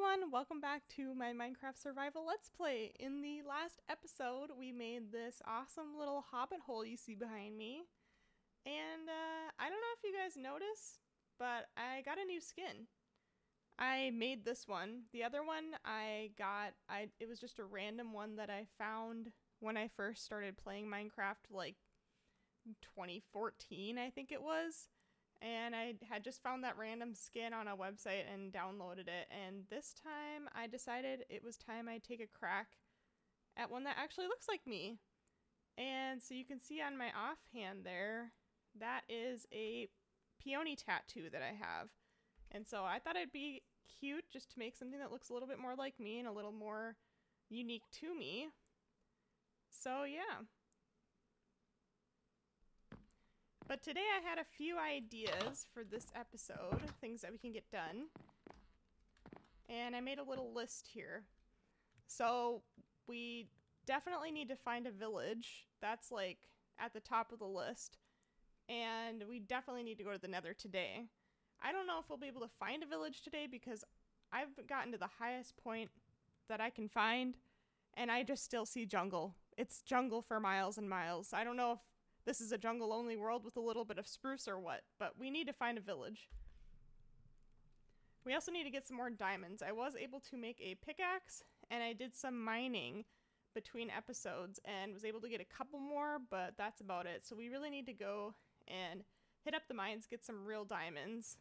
everyone, welcome back to my Minecraft Survival Let's Play. In the last episode, we made this awesome little hobbit hole you see behind me. And I don't know if you guys noticed, but I got a new skin. I made this one. The other one it was just a random one that I found when I first started playing Minecraft, like 2014, I think it was. And I had just found that random skin on a website and downloaded it. And this time I decided it was time I take a crack at one that actually looks like me. And so you can see on my offhand there, that is a peony tattoo that I have. And so I thought it'd be cute just to make something that looks a little bit more like me and a little more unique to me. So yeah. But today I had a few ideas for this episode, things that we can get done. And I made a little list here. So we definitely need to find a village. That's like at the top of the list. And we definitely need to go to the Nether today. I don't know if we'll be able to find a village today because I've gotten to the highest point that I can find. And I just still see jungle. It's jungle for miles and miles. I don't know if this is a jungle-only world with a little bit of spruce or what, but we need to find a village. We also need to get some more diamonds. I was able to make a pickaxe, and I did some mining between episodes and was able to get a couple more, but that's about it. So we really need to go and hit up the mines, get some real diamonds.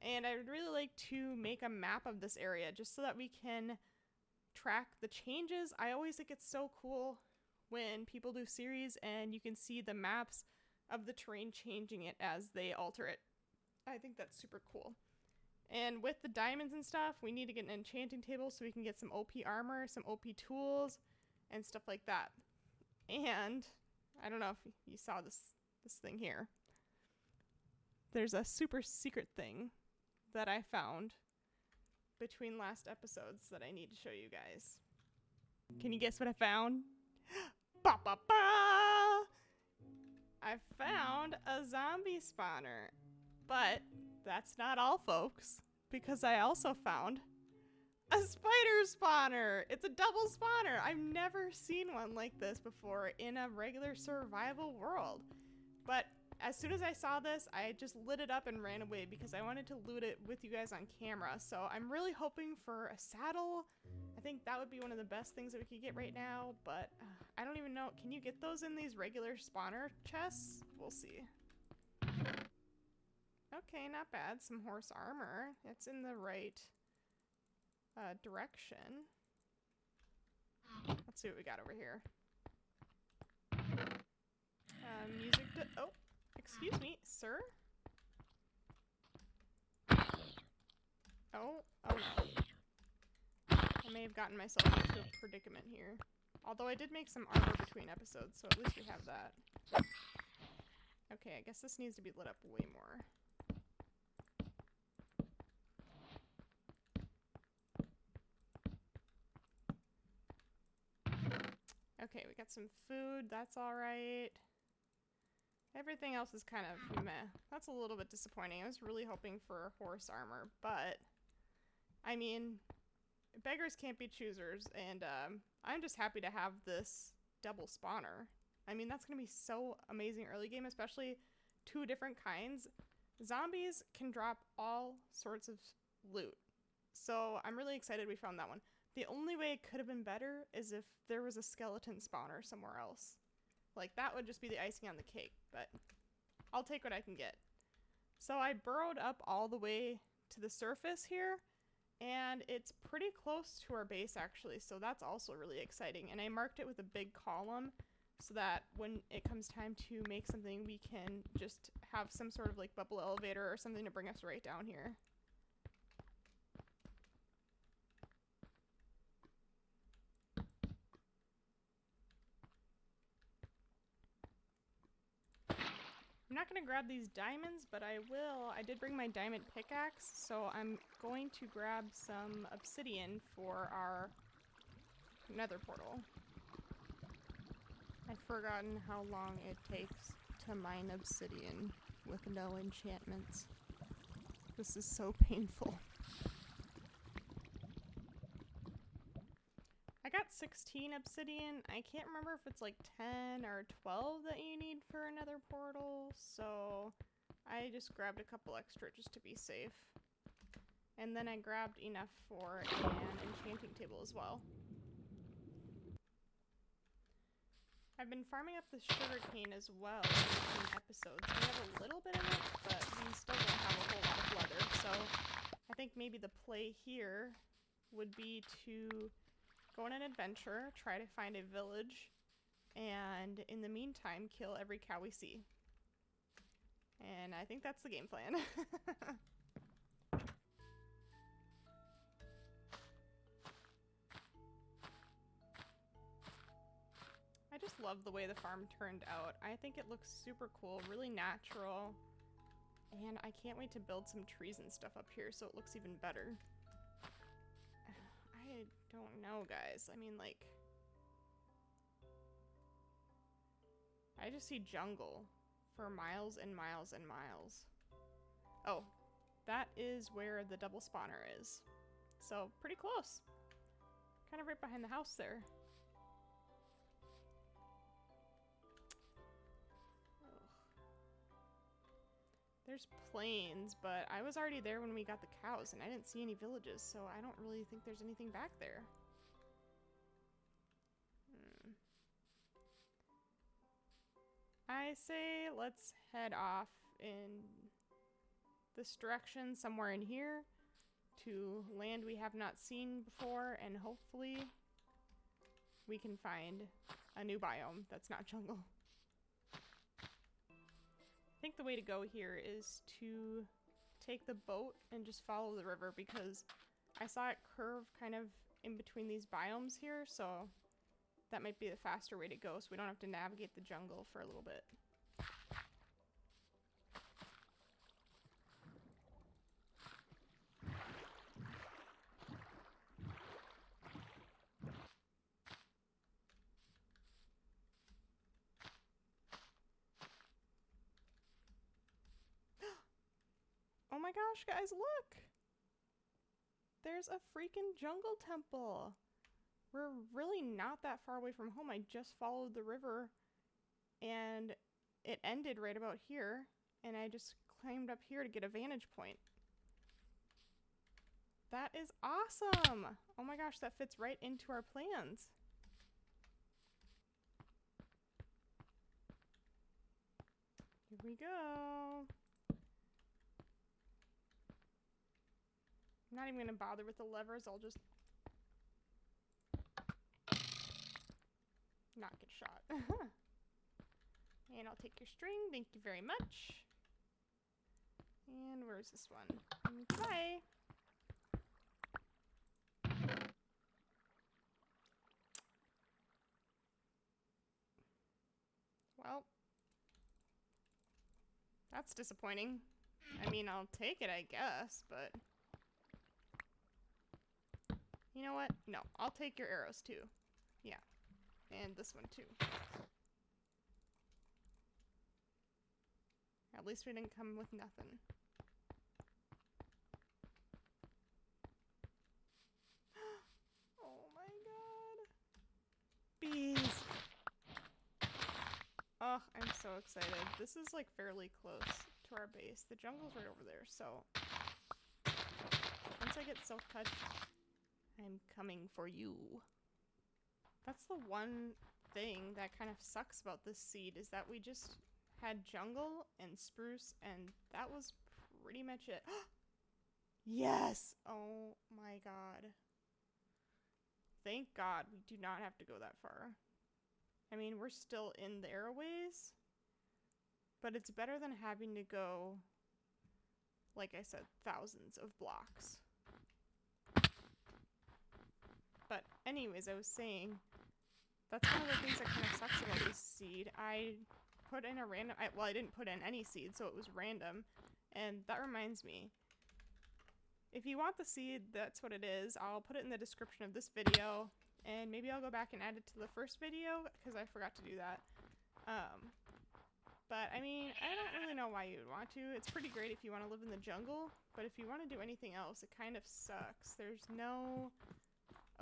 And I would really like to make a map of this area just so that we can track the changes. I always think it's so cool when people do series and you can see the maps of the terrain changing it as they alter it. I think that's super cool. And with the diamonds and stuff, we need to get an enchanting table so we can get some OP armor, some OP tools, and stuff like that. And I don't know if you saw this thing here. There's a super secret thing that I found between last episodes that I need to show you guys. Can you guess what I found? Ba ba ba! I found a zombie spawner. But that's not all, folks, because I also found a spider spawner. It's a double spawner. I've never seen one like this before in a regular survival world. But as soon as I saw this, I just lit it up and ran away because I wanted to loot it with you guys on camera. So I'm really hoping for a saddle. I think that would be one of the best things that we could get right now, but I don't even know. Can you get those in these regular spawner chests? We'll see. Okay, not bad. Some horse armor. It's in the right direction. Let's see what we got over here. Music. Oh, excuse me, sir. Oh no. I may have gotten myself into a predicament here. Although I did make some armor between episodes, so at least we have that. Okay, I guess this needs to be lit up way more. Okay, we got some food. That's alright. Everything else is kind of meh. That's a little bit disappointing. I was really hoping for horse armor, but I mean, beggars can't be choosers, and I'm just happy to have this double spawner. I mean, that's going to be so amazing early game, especially two different kinds. Zombies can drop all sorts of loot, so I'm really excited we found that one. The only way it could have been better is if there was a skeleton spawner somewhere else. Like, that would just be the icing on the cake, but I'll take what I can get. So I burrowed up all the way to the surface here, and it's pretty close to our base actually, so that's also really exciting. And I marked it with a big column so that when it comes time to make something, we can just have some sort of like bubble elevator or something to bring us right down here. I'm not going to grab these diamonds, but I will. I did bring my diamond pickaxe, so I'm going to grab some obsidian for our Nether Portal. I've forgotten how long it takes to mine obsidian with no enchantments. This is so painful. got 16 obsidian. I can't remember if it's like 10 or 12 that you need for another portal, so I just grabbed a couple extra just to be safe. And then I grabbed enough for an enchanting table as well. I've been farming up the sugarcane as well in episodes. We have a little bit of it, but we still don't have a whole lot of leather, so I think maybe the play here would be to go on an adventure, try to find a village, and in the meantime, kill every cow we see. And I think that's the game plan. I just love the way the farm turned out. I think it looks super cool, really natural, and I can't wait to build some trees and stuff up here so it looks even better. I don't know, guys. I mean, like, I just see jungle for miles and miles and miles. Oh, that is where the double spawner is. So, pretty close. Kind of right behind the house there. There's plains, but I was already there when we got the cows, and I didn't see any villages, so I don't really think there's anything back there. I say let's head off in this direction, somewhere in here, to land we have not seen before, and hopefully we can find a new biome that's not jungle. I think the way to go here is to take the boat and just follow the river, because I saw it curve kind of in between these biomes here, so that might be the faster way to go so we don't have to navigate the jungle for a little bit. Oh my gosh, guys, look! There's a freaking jungle temple! We're really not that far away from home. I just followed the river and it ended right about here, and I just climbed up here to get a vantage point. That is awesome! Oh my gosh, that fits right into our plans. Here we go. I'm not even gonna bother with the levers, I'll just not get shot. And I'll take your string, thank you very much. And where's this one? Bye! Well, that's disappointing. I mean, I'll take it, I guess, but you know what? No, I'll take your arrows too. Yeah. And this one too. At least we didn't come with nothing. Oh my god. Bees! Oh, I'm so excited. This is like fairly close to our base. The jungle's right over there, so once I get silk touch, I'm coming for you. That's the one thing that kind of sucks about this seed, is that we just had jungle and spruce, and that was pretty much it. Yes! Oh my god. Thank God we do not have to go that far. I mean, we're still in there a ways, but it's better than having to go, like I said, thousands of blocks. But anyways, I was saying, that's one of the things that kind of sucks about this seed. I put in a random, well, I didn't put in any seed, so it was random. And that reminds me, if you want the seed, that's what it is. I'll put it in the description of this video, and maybe I'll go back and add it to the first video, because I forgot to do that. But I mean, I don't really know why you would want to. It's pretty great if you want to live in the jungle, but if you want to do anything else, it kind of sucks. There's no...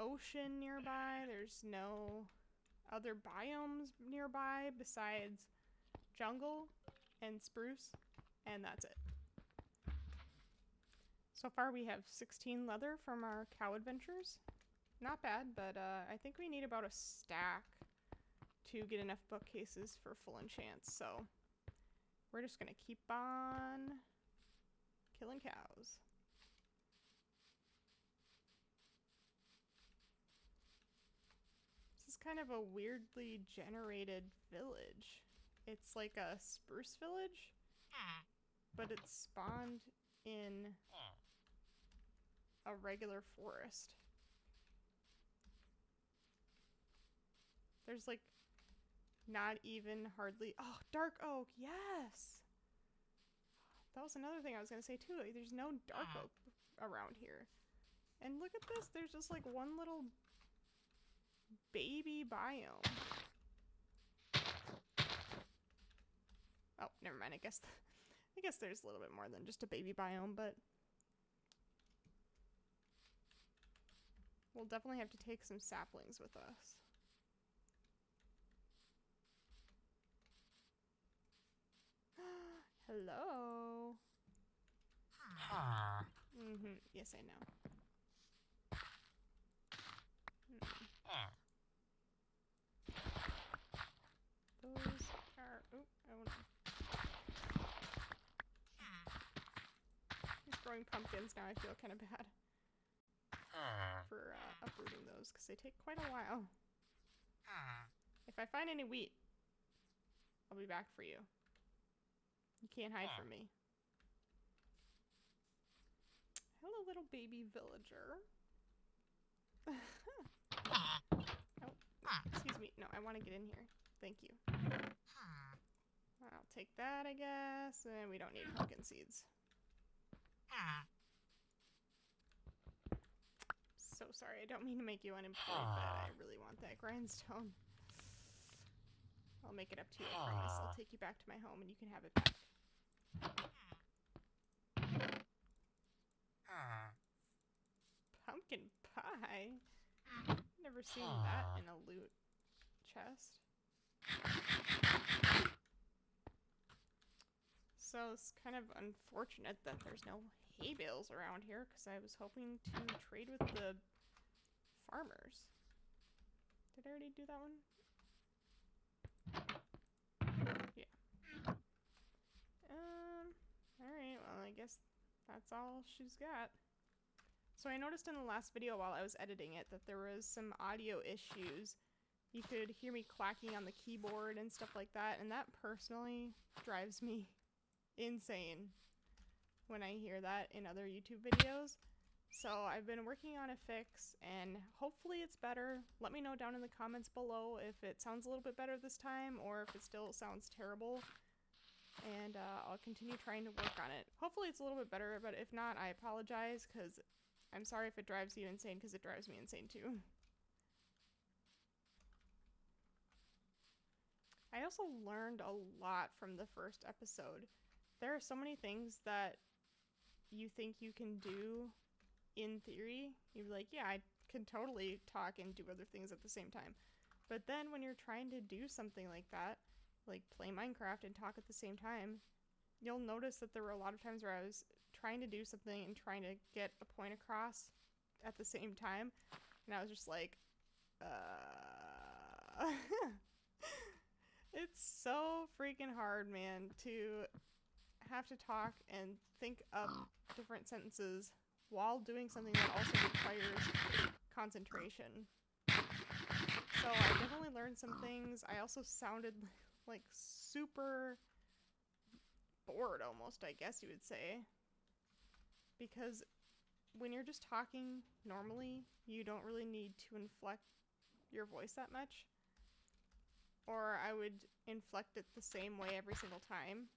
ocean nearby. There's no other biomes nearby besides jungle and spruce, and that's it. So far we have 16 leather from our cow adventures. Not bad, but I think we need about a stack to get enough bookcases for full enchants, so we're just gonna keep on killing cows. This is kind of a weirdly generated village. It's like a spruce village, but it's spawned in a regular forest. There's like not even hardly... Oh, dark oak, yes! That was another thing I was gonna say too. There's no dark oak around here. And look at this, there's just like one little baby biome. Oh, never mind. I guess there's a little bit more than just a baby biome, but we'll definitely have to take some saplings with us. Hello. Yes, I know. Those are... Oh, I want to... He's growing pumpkins now. I feel kind of bad for uprooting those because they take quite a while. If I find any wheat, I'll be back for you. You can't hide from me. Hello, little baby villager. Oh, excuse me. No, I want to get in here. Thank you. I'll take that, I guess. And we don't need pumpkin seeds. So sorry. I don't mean to make you unemployed, but I really want that grindstone. I'll make it up to you, I promise. I'll take you back to my home and you can have it back. Pumpkin pie? Never seen that in a loot chest. So it's kind of unfortunate that there's no hay bales around here because I was hoping to trade with the farmers. Did I already do that one? Yeah. Alright, well I guess that's all she's got. So I noticed in the last video while I was editing it that there was some audio issues. You could hear me clacking on the keyboard and stuff like that, and that personally drives me insane when I hear that in other YouTube videos. So I've been working on a fix and hopefully it's better. Let me know down in the comments below if it sounds a little bit better this time or if it still sounds terrible. And I'll continue trying to work on it. Hopefully it's a little bit better, but if not, I apologize because I'm sorry if it drives you insane because it drives me insane too. I also learned a lot from the first episode. There are so many things that you think you can do in theory. You're like, yeah, I can totally talk and do other things at the same time. But then when you're trying to do something like that, like play Minecraft and talk at the same time, you'll notice that there were a lot of times where I was trying to do something and trying to get a point across at the same time. And I was just like, It's so freaking hard, man, to have to talk and think up different sentences while doing something that also requires concentration. So I definitely learned some things. I also sounded like super bored almost, I guess you would say. Because when you're just talking normally, you don't really need to inflect your voice that much. Or I would inflect it the same way every single time.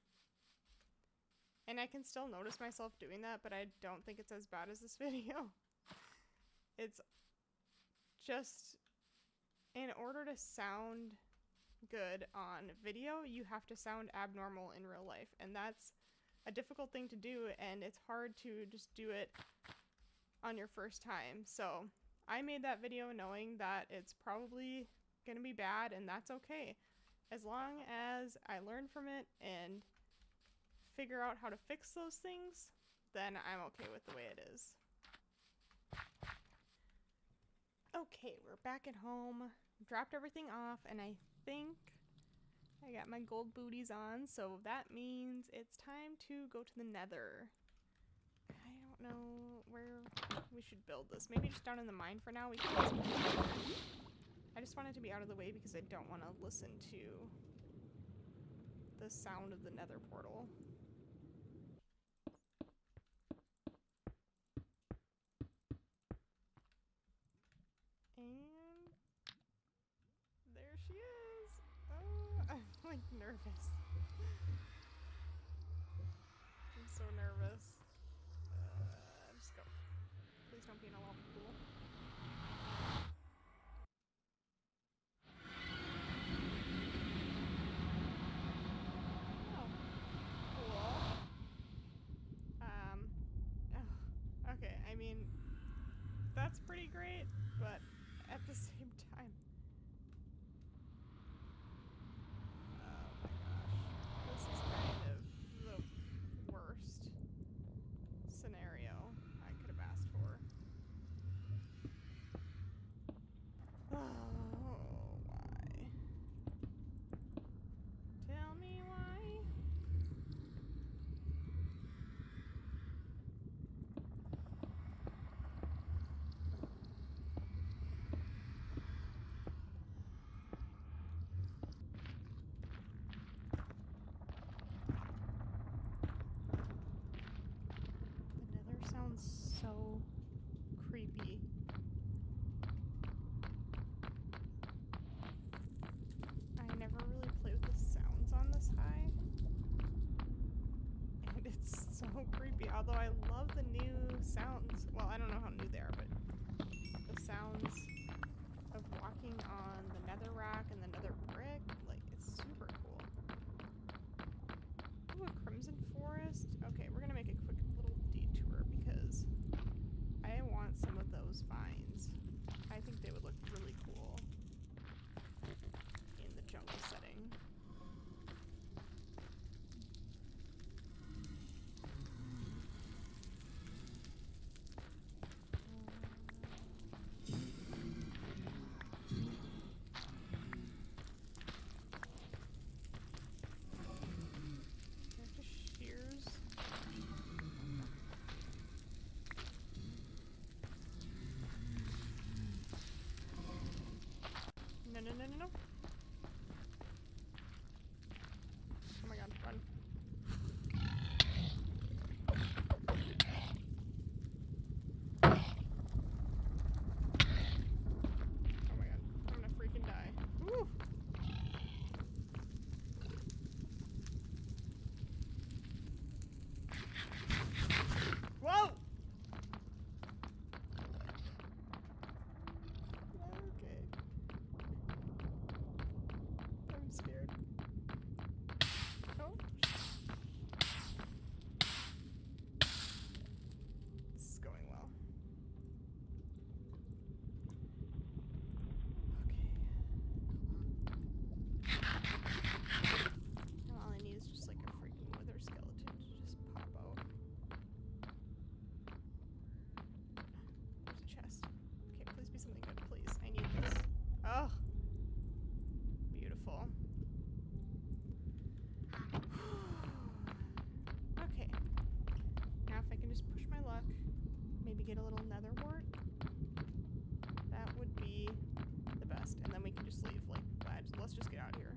And I can still notice myself doing that, but I don't think it's as bad as this video. It's just, in order to sound good on video, you have to sound abnormal in real life. And that's a difficult thing to do, and it's hard to just do it on your first time. So I made that video knowing that it's probably gonna be bad, and that's okay. As long as I learn from it and figure out how to fix those things, then I'm okay with the way it is. Okay, we're back at home. Dropped everything off, and I think I got my gold booties on, so that means it's time to go to the Nether. I don't know where we should build this. Maybe just down in the mine for now. We can do some Nether. I just want it to be out of the way because I don't want to listen to the sound of the Nether portal. And there she is. Oh, I'm like nervous. I'm so nervous. Just go. Please don't be in a lava pool. Oh, cool. Okay, I mean, that's pretty great, but at the same time. Oh my gosh. This is kind of the worst scenario I could have asked for. Oh, why? Tell me why. The Nether sounds so creepy. I never really play with the sounds on this high. And it's so creepy. Although I love the new sounds. Well, I don't know how new they are, but the sounds of walking on the nether rock and the nether brick, like, it's super cool. Ooh, a crimson forest. Okay, we're gonna make a quick little detour because I want some of those vines. I think they would look really cool in the jungle setting. There's just shears. No, no, no, no, no. Oh my god, run. Oh my god, I'm gonna freaking die. Woo! Whoa! Okay. I'm scared. Oh. This is going well. Okay. Now all I need is just like a freaking wither skeleton to just pop out. There's a chest. Okay, please be something good, please. I need this. Oh! Beautiful. Okay. Now if I can just push my luck, maybe get a little nether wart, that would be the best. And then we can just leave. Like, let's just get out of here.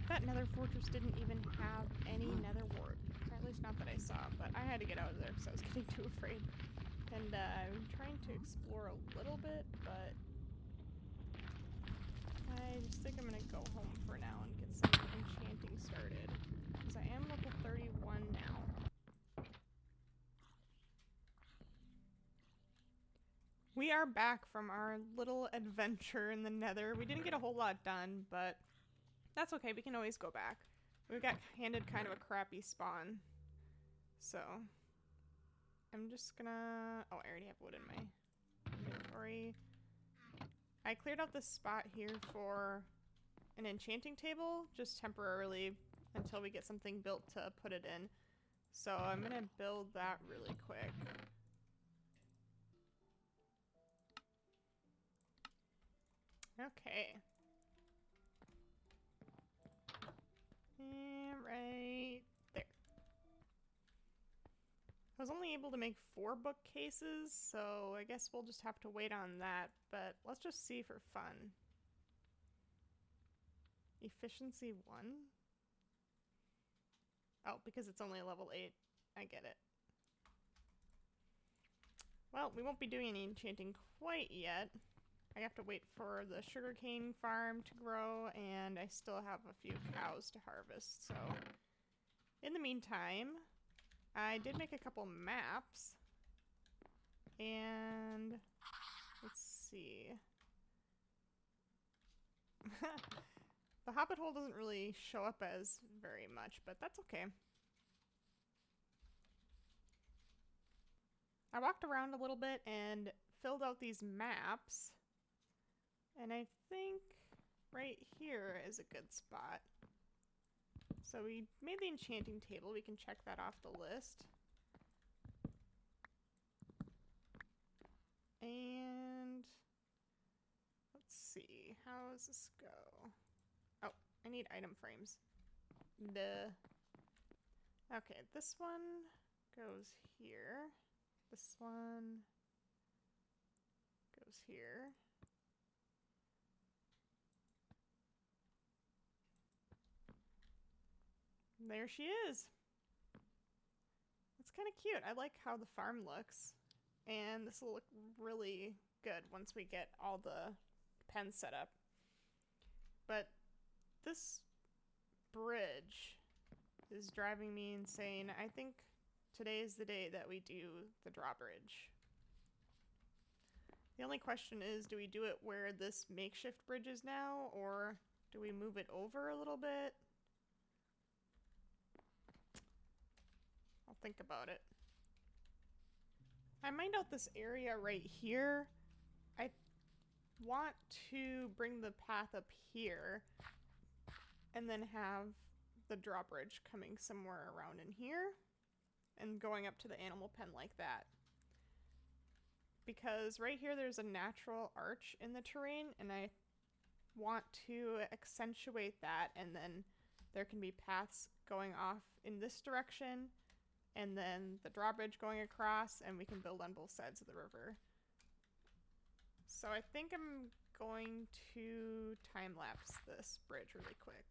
That nether fortress didn't even have any nether wart. Or at least not that I saw, but I had to get out of there because I was getting too afraid. And I'm trying to explore a little bit, but I just think I'm gonna go home for now and get some enchanting started. Because I am level 31 now. We are back from our little adventure in the Nether. We didn't get a whole lot done, but that's okay. We can always go back. We got handed kind of a crappy spawn. So I'm just gonna... Oh, I already have wood in my inventory. I cleared out this spot here for an enchanting table, just temporarily until we get something built to put it in. So I'm gonna build that really quick. Okay. And right there. I was only able to make 4 bookcases, so I guess we'll just have to wait on that, but let's just see for fun. Efficiency 1? Oh, because it's only a level 8. I get it. Well, we won't be doing any enchanting quite yet. I have to wait for the sugarcane farm to grow, and I still have a few cows to harvest, so... In the meantime, I did make a couple maps, and... let's see... The Hobbit hole doesn't really show up as very much, but that's okay. I walked around a little bit and filled out these maps, and I think right here is a good spot. So we made the enchanting table. We can check that off the list. And let's see, how does this go? Oh, I need item frames. Duh. Okay, this one goes here. This one goes here. There she is. It's kind of cute. I like how the farm looks. And this will look really good once we get all the pens set up. But this bridge is driving me insane. I think today is the day that we do the drawbridge. The only question is, do we do it where this makeshift bridge is now, or do we move it over a little bit? I'll think about it. I mined out this area right here. I want to bring the path up here and then have the drawbridge coming somewhere around in here and going up to the animal pen like that. Because right here there's a natural arch in the terrain, and I want to accentuate that, and then there can be paths going off in this direction and then the drawbridge going across, and we can build on both sides of the river. So I think I'm going to time-lapse this bridge really quick.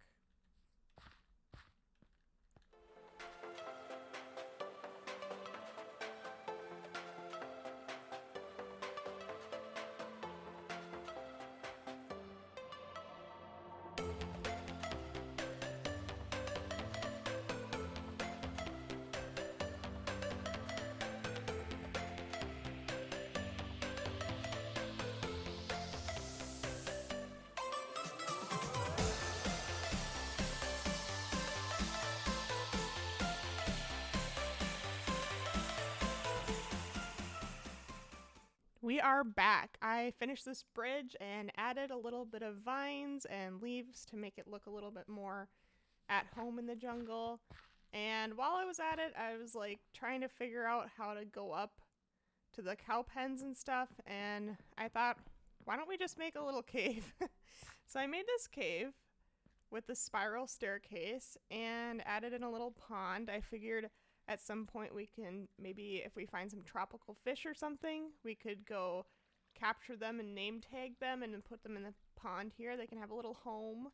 We are back. I finished this bridge and added a little bit of vines and leaves to make it look a little bit more at home in the jungle. And while I was at it, I was like trying to figure out how to go up to the cow pens and stuff. And I thought, why don't we just make a little cave? So I made this cave with the spiral staircase and added in a little pond. I figured at some point we can, maybe if we find some tropical fish or something, we could go capture them and name tag them and then put them in the pond here. They can have a little home.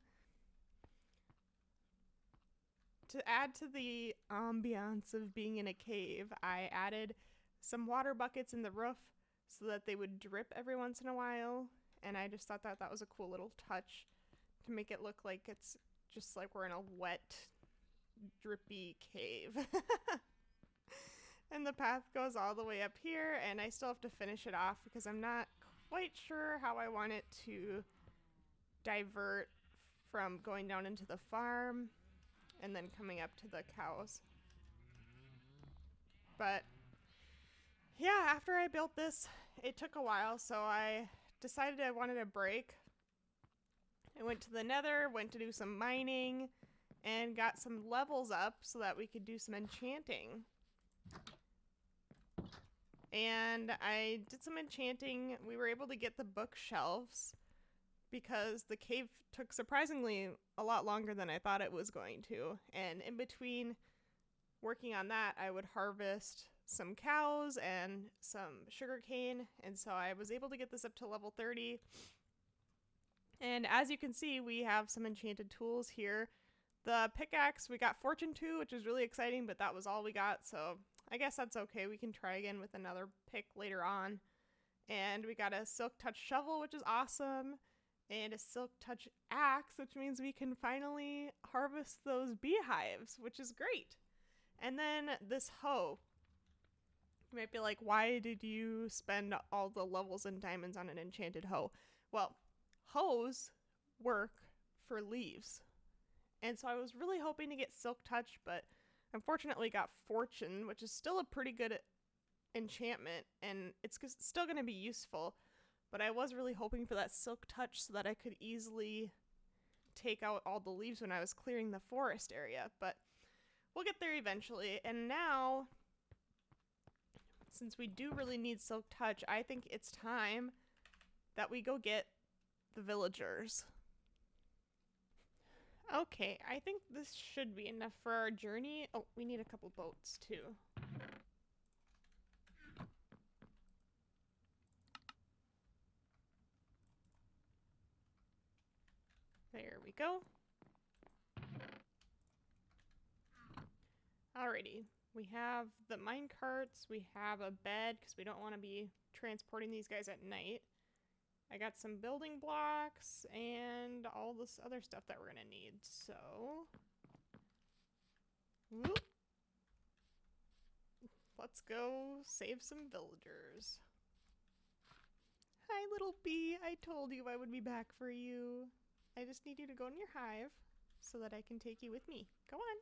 To add to the ambiance of being in a cave, I added some water buckets in the roof so that they would drip every once in a while. And I just thought that that was a cool little touch to make it look like it's just like we're in a wet, drippy cave. And the path goes all the way up here, and I still have to finish it off because I'm not quite sure how I want it to divert from going down into the farm and then coming up to the cows. But after I built this, it took a while, so I decided I wanted a break. I went to the Nether, went to do some mining, and got some levels up so that we could do some enchanting. And I did some enchanting. We were able to get the bookshelves because the cave took surprisingly a lot longer than I thought it was going to. And in between working on that, I would harvest some cows and some sugarcane. And so I was able to get this up to level 30. And as you can see, we have some enchanted tools here. The pickaxe, we got Fortune 2, which is really exciting, but that was all we got. So I guess that's okay. We can try again with another pick later on. And we got a Silk Touch shovel, which is awesome. And a Silk Touch axe, which means we can finally harvest those beehives, which is great. And then this hoe. You might be like, why did you spend all the levels and diamonds on an enchanted hoe? Well, hoes work for leaves. And so I was really hoping to get Silk Touch, but unfortunately got Fortune, which is still a pretty good enchantment, and it's still going to be useful. But I was really hoping for that Silk Touch so that I could easily take out all the leaves when I was clearing the forest area. But we'll get there eventually. And now, since we do really need Silk Touch, I think it's time that we go get the villagers. Okay, I think this should be enough for our journey. Oh, we need a couple boats too. There we go. Alrighty, we have the mine carts, we have a bed because we don't want to be transporting these guys at night. I got some building blocks and all this other stuff that we're gonna need, so... whoop. Let's go save some villagers. Hi, little bee. I told you I would be back for you. I just need you to go in your hive so that I can take you with me. Go on.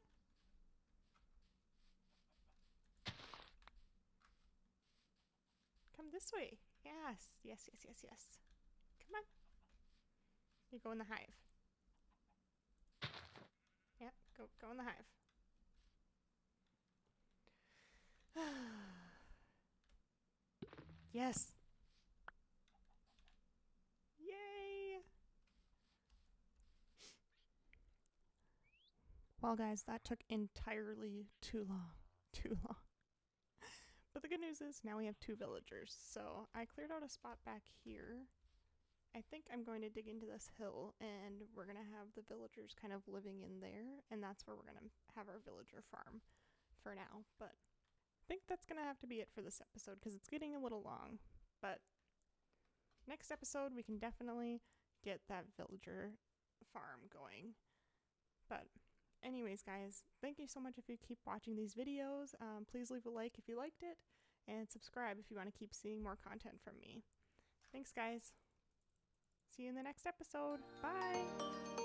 Come this way. Yes, yes, yes, yes, yes. Come on. You go in the hive. Yep, go in the hive. Yes. Yay! Well, guys, that took entirely too long. Too long. But the good news is now we have 2 villagers. So I cleared out a spot back here. I think I'm going to dig into this hill and we're going to have the villagers kind of living in there. And that's where we're going to have our villager farm for now. But I think that's going to have to be it for this episode because it's getting a little long. But next episode, we can definitely get that villager farm going. But anyways, guys, thank you so much if you keep watching these videos. Please leave a like if you liked it and subscribe if you want to keep seeing more content from me. Thanks, guys. See you in the next episode. Bye!